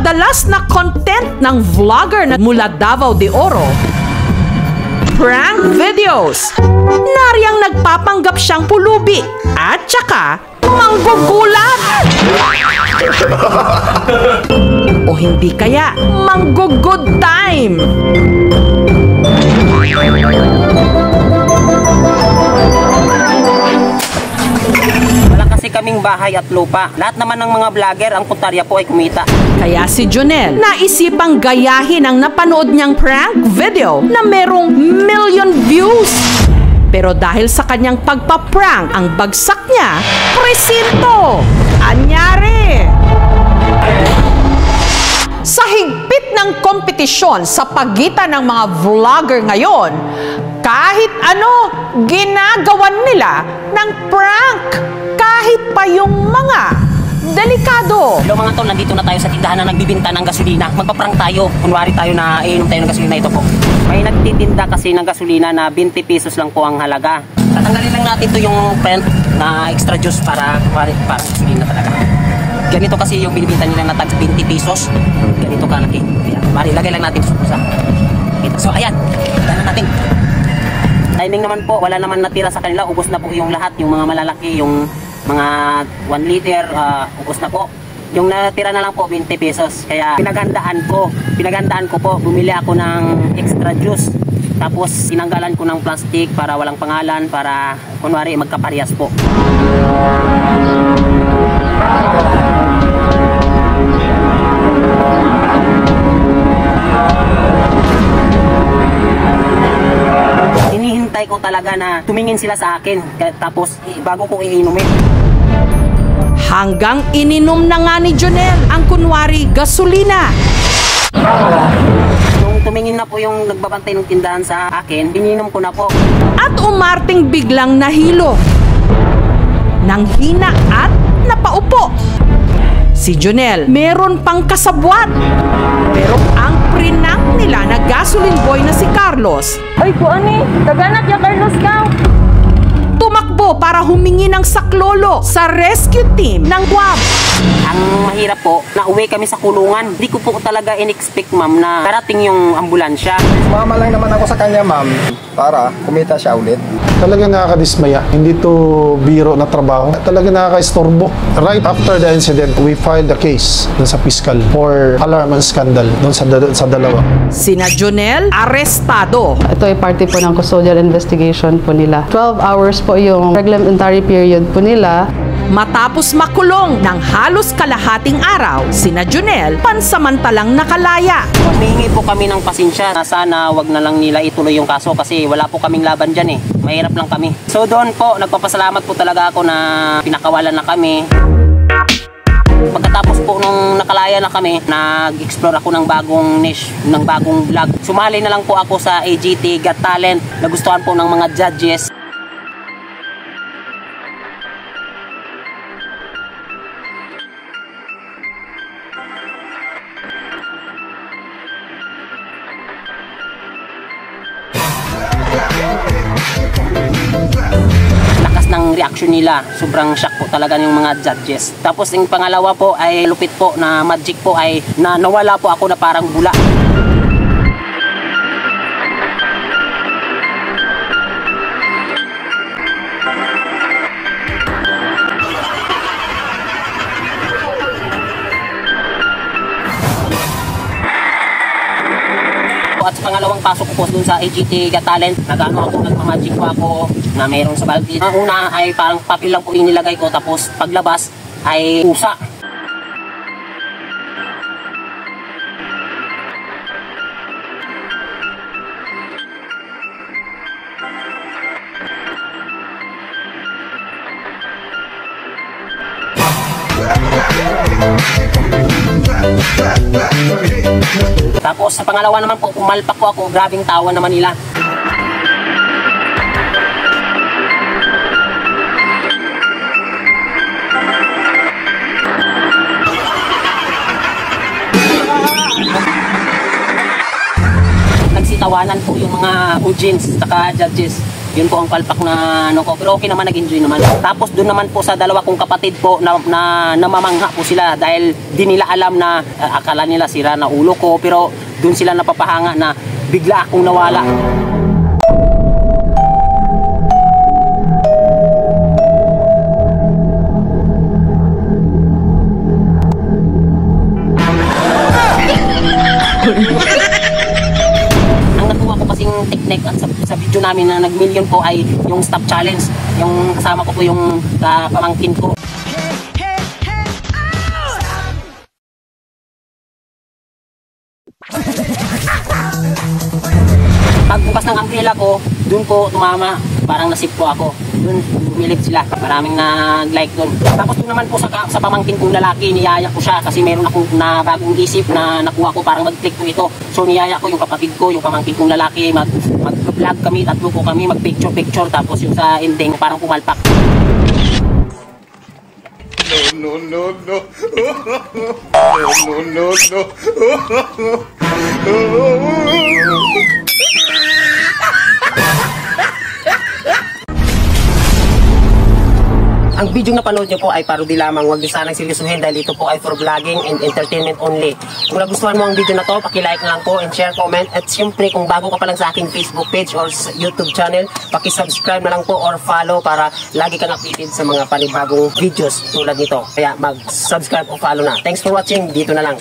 madalas na content ng vlogger na mula Davao de Oro, prank videos. Nariyang nagpapanggap siyang pulubi at saka manggugulat. O hindi kaya manggugood time. Wala kasi kaming bahay at lupa. Lahat naman ng mga vlogger ang puntarya po ay kumita. Kaya si Jonel naisipang gayahin ang napanood niyang prank video na merong million views. Pero dahil sa kanyang pagpaprank, ang bagsak niya, presinto! Anyari! Sa higpit ng kompetisyon sa pagitan ng mga vlogger ngayon, kahit ano, ginagawan nila ng prank. Kahit pa yung mga delikado. Hello mga tol, nandito na tayo sa tindahan na nagbibinta ng gasolina. Magpaprank tayo. Kunwari tayo na iinom tayo ng gasolina. Ito po. May nagtitinda kasi ng gasolina na 20 pesos lang po ang halaga. Tatanggalin lang natin to yung print na extra juice para gasolina talaga. Ganito kasi yung binibinta nila na tag 20 pesos. Ganito kalaki. Mari, lagay lang natin sa so ayan, tignan natin. Timing naman po, wala naman natira sa kanila. Ubos na po yung lahat, yung mga malalaki, yung mga 1 liter, ubos na po. Yung natira na lang po 20 pesos. Kaya pinaghandaan ko po, bumili ako ng extra juice. Tapos tinanggalan ko ng plastic para walang pangalan, para kunwari magkaparehas po. Hinihintay ko talaga na tumingin sila sa akin, tapos bago ko iinumin. Hanggang ininom na nga ni Jonel ang kunwari gasolina. Nung tumingin na po yung nagbabantay ng tindahan sa akin, ininom ko na po. At umarting biglang nahilo, nang hina at napaupo. Si Jonel meron pang kasabwat. Pero ang prinang nila na gasoline boy na si Carlos, ay kuani, taganat ya Carlos ka. Tumakbo para humingi ng saklolo sa rescue team ng WAB. Ang mahirap po, nauwi kami sa kulungan. Hindi ko po talaga in-expect, ma'am, na darating yung ambulansya. Sumama lang naman ako sa kanya, ma'am, para kumita siya ulit. Talaga nakakadismaya. Hindi to biro na trabaho. Talaga nakaka-istorbo. Right after the incident, we filed a case sa fiscal for alarm and scandal doon sa dalawa. Sina Jonel, arestado. Ito ay parte po ng custodial investigation po nila. 12 hours po yung reglementary period po nila. Matapos makulong ng halos kalahating araw, sina Jonel pansamantalang nakalaya. Humingi po kami ng pasensya na sana wag na lang nila ituloy yung kaso kasi wala po kaming laban dyan eh. Mahirap lang kami. So doon po, nagpapasalamat po talaga ako na pinakawalan na kami. Pagkatapos po nung nakalaya na kami, nag-explore ako ng bagong niche, ng bagong vlog. Sumali na lang po ako sa AGT Got Talent. Nagustuhan po ng mga judges. Lakas ng reaction nila, sobrang shock po talaga yung mga judges. Tapos yung pangalawa po ay lupit po na magic po ay nawala po ako na parang bula. At sa pangalawang pasok ko po dun sa AGT Got Talent, nagmamagic po ako na mayroon sa balde. Ang una ay parang papel lang po inilagay ko, tapos paglabas ay pusa. Tapos sa pangalawa naman po, pumalpak po ako, grabing tawa naman nila. Nagsitawanan po yung mga audience saka judges. Yun po ang palpak na ano ko. Pero okay naman, nag-enjoy naman. Tapos doon naman po sa dalawa kong kapatid po na namamangha po sila dahil di nila alam na akala nila sira na ulo ko. Pero doon sila napapahanga na bigla akong nawala. Ang nakuha ko kasing technique at sa video namin na nag-million po ay yung stop challenge. Yung kasama ko po yung pamangkin ko. Pagbukas ng umbrella ko, dun po tumama. Parang nasip po ako. Dun, umilip sila. Maraming nag-like dun. Tapos dun naman po sa pamangkin kong lalaki, niyaya ko siya kasi meron akong na bagong isip na nakuha ko, parang mag-click ko ito. So niyaya ko yung kapatid ko, yung pamangkin kong lalaki, mag-vlog kami, tatlo po kami, mag-picture-picture. Tapos yung sa ending, parang pumalpak. No, no, no. No, no, no. Ang video na panood nyo po ay parody lamang. Huwag nyo sanang seryosohin dahil ito po ay for vlogging and entertainment only. Kung nagustuhan mo ang video na to, paki-like na lang po and share, comment. At siyempre, kung bago ka pa lang sa aking Facebook page or YouTube channel, paki-subscribe na lang po or follow para lagi kang updated sa mga panibagong videos tulad nito. Kaya mag-subscribe o follow na. Thanks for watching. Dito na lang.